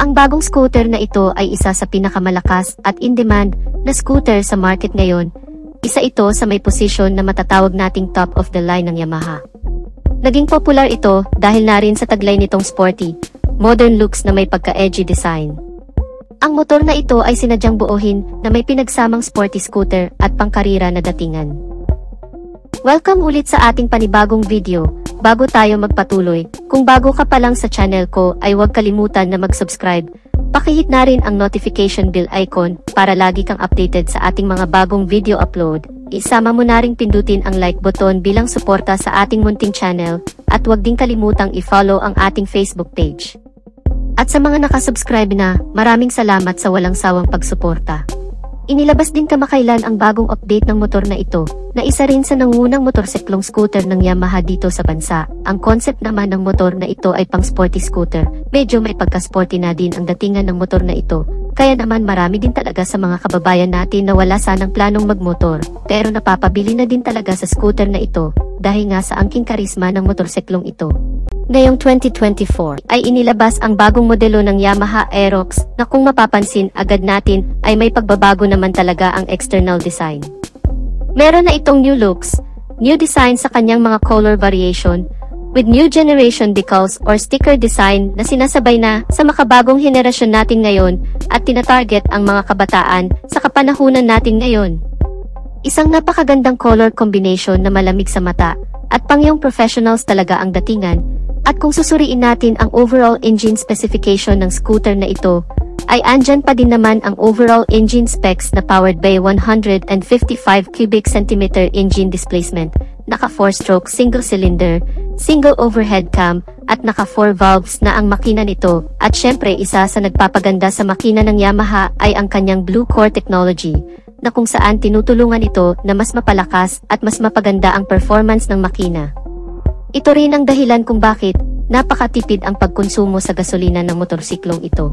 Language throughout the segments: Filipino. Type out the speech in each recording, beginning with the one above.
Ang bagong scooter na ito ay isa sa pinakamalakas at in-demand na scooter sa market ngayon. Isa ito sa may posisyon na matatawag nating top of the line ng Yamaha. Naging popular ito dahil na rin sa taglay nitong sporty, modern looks na may pagka-edgy design. Ang motor na ito ay sinadyang buuhin na may pinagsamang sporty scooter at pangkarira na datingan. Welcome ulit sa ating panibagong video. Bago tayo magpatuloy, kung bago ka pa lang sa channel ko ay huwag kalimutan na mag-subscribe. Pakihit na rin ang notification bell icon para lagi kang updated sa ating mga bagong video upload. Isama mo na ring pindutin ang like button bilang suporta sa ating munting channel at huwag din kalimutang i-follow ang ating Facebook page. At sa mga nakasubscribe na, maraming salamat sa walang sawang pagsuporta. Inilabas din kamakailan ang bagong update ng motor na ito, na isa rin sa nangunang motorsiklong scooter ng Yamaha dito sa bansa. Ang concept naman ng motor na ito ay pang sporty scooter, medyo may pagka-sporty na din ang datingan ng motor na ito. Kaya naman marami din talaga sa mga kababayan natin na wala sanang planong magmotor, pero napapabili na din talaga sa scooter na ito, dahil nga sa angking karisma ng motorsiklong ito. Ngayong 2024 ay inilabas ang bagong modelo ng Yamaha Aerox na kung mapapansin agad natin ay may pagbabago naman talaga ang external design. Meron na itong new looks, new design sa kanyang mga color variation, with new generation decals or sticker design na sinasabay na sa makabagong henerasyon natin ngayon at tinatarget ang mga kabataan sa kapanahunan natin ngayon. Isang napakagandang color combination na malamig sa mata at pangyong professionals talaga ang datingan. At kung susuriin natin ang overall engine specification ng scooter na ito, ay andyan pa din naman ang overall engine specs na powered by 155 cubic centimeter engine displacement, naka 4-stroke single cylinder, single overhead cam, at naka 4 valves na ang makina nito. At syempre isa sa nagpapaganda sa makina ng Yamaha ay ang kanyang Blue Core technology, na kung saan tinutulungan ito na mas mapalakas at mas mapaganda ang performance ng makina. Ito rin ang dahilan kung bakit napakatipid ang pagkonsumo sa gasolina ng motorsiklong ito.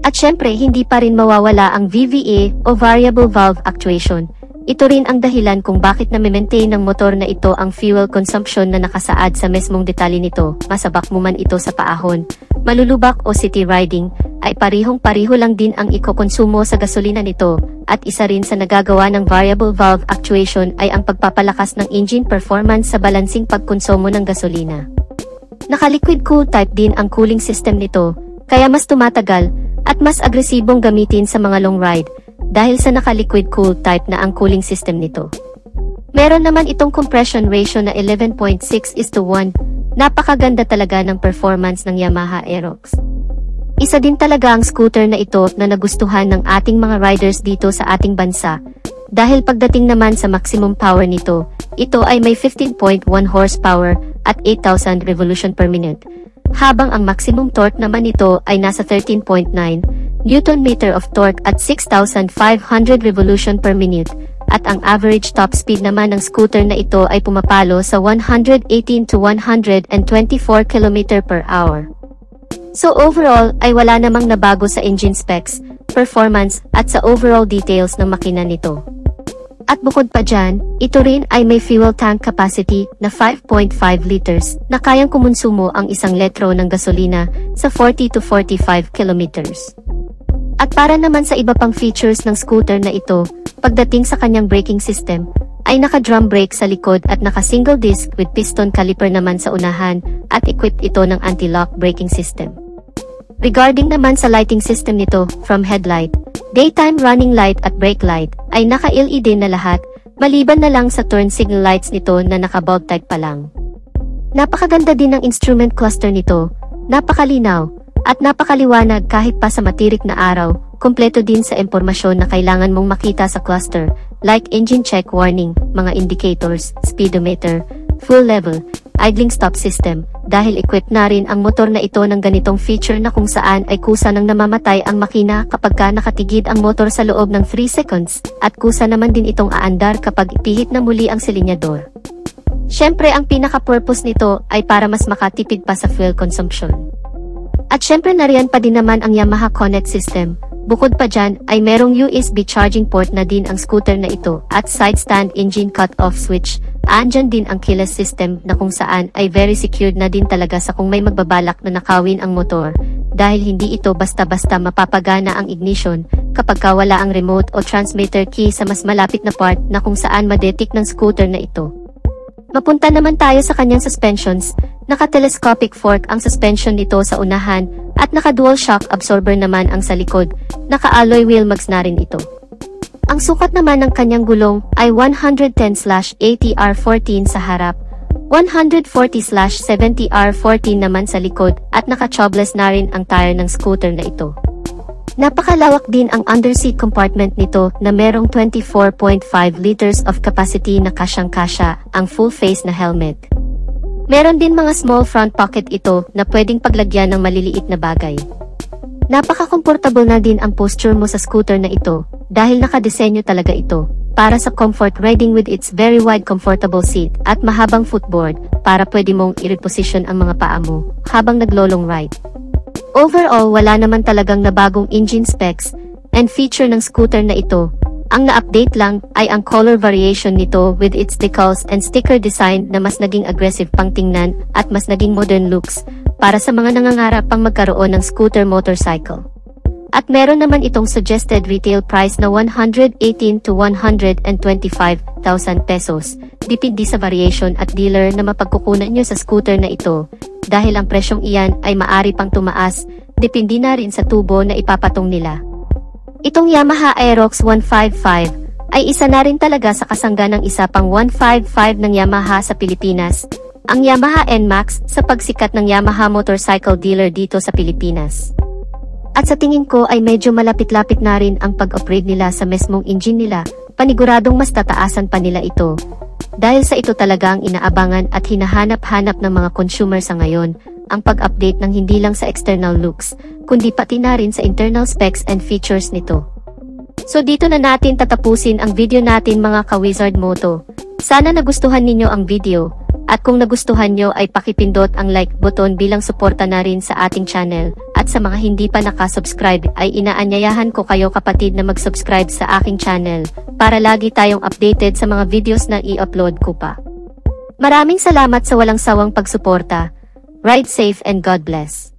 At syempre hindi pa rin mawawala ang VVA o Variable Valve Actuation. Ito rin ang dahilan kung bakit na-maintain ng motor na ito ang fuel consumption na nakasaad sa mesmong detalye nito. Masabak mo man ito sa paahon, malulubak o city riding, ay parihong-pariho lang din ang ikokonsumo sa gasolina nito. At isa rin sa nagagawa ng Variable Valve Actuation ay ang pagpapalakas ng engine performance sa balansing pagkonsumo ng gasolina. Naka-liquid cool type din ang cooling system nito, kaya mas tumatagal at mas agresibong gamitin sa mga long ride dahil sa naka-liquid cool type na ang cooling system nito. Meron naman itong compression ratio na 11.6:1. Napakaganda talaga ng performance ng Yamaha Aerox. Isa din talaga ang scooter na ito na nagustuhan ng ating mga riders dito sa ating bansa. Dahil pagdating naman sa maximum power nito, ito ay may 15.1 horsepower at 8,000 revolution per minute. Habang ang maximum torque naman nito ay nasa 13.9 Newton meter of torque at 6,500 revolution per minute. At ang average top speed naman ng scooter na ito ay pumapalo sa 118 to 124 km per hour. So overall ay wala namang nabago sa engine specs, performance at sa overall details ng makina nito. At bukod pa dyan, ito rin ay may fuel tank capacity na 5.5 liters na kayang kumonsumo ang 1 litro ng gasolina sa 40 to 45 kilometers. At para naman sa iba pang features ng scooter na ito, pagdating sa kanyang braking system, ay naka-drum brake sa likod at naka-single disc with piston caliper naman sa unahan at equipped ito ng anti-lock braking system. Regarding naman sa lighting system nito, from headlight, daytime running light at brake light, ay naka-LED na lahat, maliban na lang sa turn signal lights nito na naka-bulb type pa lang. Napakaganda din ng instrument cluster nito, napakalinaw, at napakaliwanag kahit pa sa matirik na araw. Kompleto din sa impormasyon na kailangan mong makita sa cluster, like engine check warning, mga indicators, speedometer, full level, idling stop system, dahil equipped na rin ang motor na ito ng ganitong feature na kung saan ay kusa nang namamatay ang makina kapag ka nakatigid ang motor sa loob ng 3 seconds, at kusa naman din itong aandar kapag ipihit na muli ang silinyador. Syempre ang pinaka-purpose nito ay para mas makatipid pa sa fuel consumption. At syempre nariyan pa din naman ang Yamaha Connect System, Bukod pa dyan ay merong USB charging port na din ang scooter na ito at side stand engine cut-off switch. Andyan din ang keyless system na kung saan ay very secured na din talaga sa kung may magbabalak na nakawin ang motor. Dahil hindi ito basta-basta mapapagana ang ignition kapag wala ang remote o transmitter key sa mas malapit na part na kung saan madetect ng scooter na ito. Mapunta naman tayo sa kanyang suspensions. Naka-telescopic fork ang suspension nito sa unahan at naka-dual shock absorber naman ang sa likod. Naka-alloy wheel mags na rin ito. Ang sukat naman ng kanyang gulong ay 110/80R14 sa harap, 140/70R14 naman sa likod at naka-tubeless na rin ang tire ng scooter na ito. Napakalawak din ang underseat compartment nito na merong 24.5 liters of capacity na kasyang-kasya ang full face na helmet. Meron din mga small front pocket ito na pwedeng paglagyan ng maliliit na bagay. Napaka-comfortable na din ang posture mo sa scooter na ito dahil nakadesenyo talaga ito para sa comfort riding with its very wide comfortable seat at mahabang footboard para pwede mong i-reposition ang mga paa mo habang naglo-long ride. Overall, wala naman talagang nabagong engine specs and feature ng scooter na ito. Ang na-update lang ay ang color variation nito with its decals and sticker design na mas naging aggressive pang tingnan at mas naging modern looks para sa mga nangangarap pang magkaroon ng scooter motorcycle. At meron naman itong suggested retail price na 118,000 to 125,000 pesos. Depende sa variation at dealer na mapagkukunan nyo sa scooter na ito. Dahil ang presyong iyan ay maari pang tumaas, depende na rin sa tubo na ipapatong nila. Itong Yamaha Aerox 155 ay isa na rin talaga sa kasangga ng isa pang 155 ng Yamaha sa Pilipinas, ang Yamaha NMAX sa pagsikat ng Yamaha motorcycle dealer dito sa Pilipinas. At sa tingin ko ay medyo malapit-lapit na rin ang pag-upgrade nila sa mesmong engine nila, paniguradong mas tataasan pa nila ito. Dahil sa ito talaga ang inaabangan at hinahanap-hanap ng mga consumer sa ngayon, ang pag-update ng hindi lang sa external looks, kundi pati na rin sa internal specs and features nito. So dito na natin tatapusin ang video natin mga ka-Wizard Moto. Sana nagustuhan ninyo ang video, at kung nagustuhan nyo ay pakipindot ang like button bilang suporta na rin sa ating channel, at sa mga hindi pa nakasubscribe ay inaanyayahan ko kayo kapatid na mag-subscribe sa aking channel, para lagi tayong updated sa mga videos na i-upload ko pa. Maraming salamat sa walang sawang pagsuporta. Ride safe and God bless.